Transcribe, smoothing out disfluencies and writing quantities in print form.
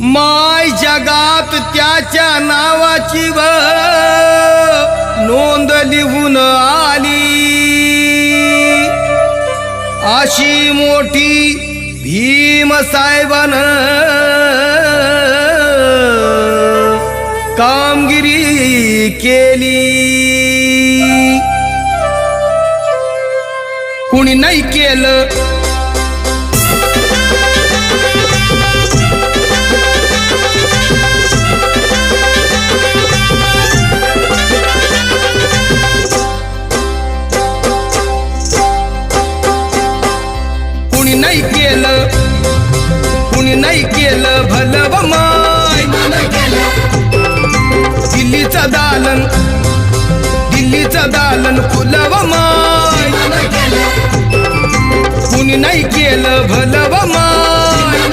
माय जगात त्याच्या नावाची नोंद लिहून आली, अशी मोठी भीम साहेबान कामगिरी केली. कुणी नाही केलं कुणी नाही केलं भलं व माय. दिल्लीचं दालन फुलं व माय. कुणी नाही केलं भलं व माय.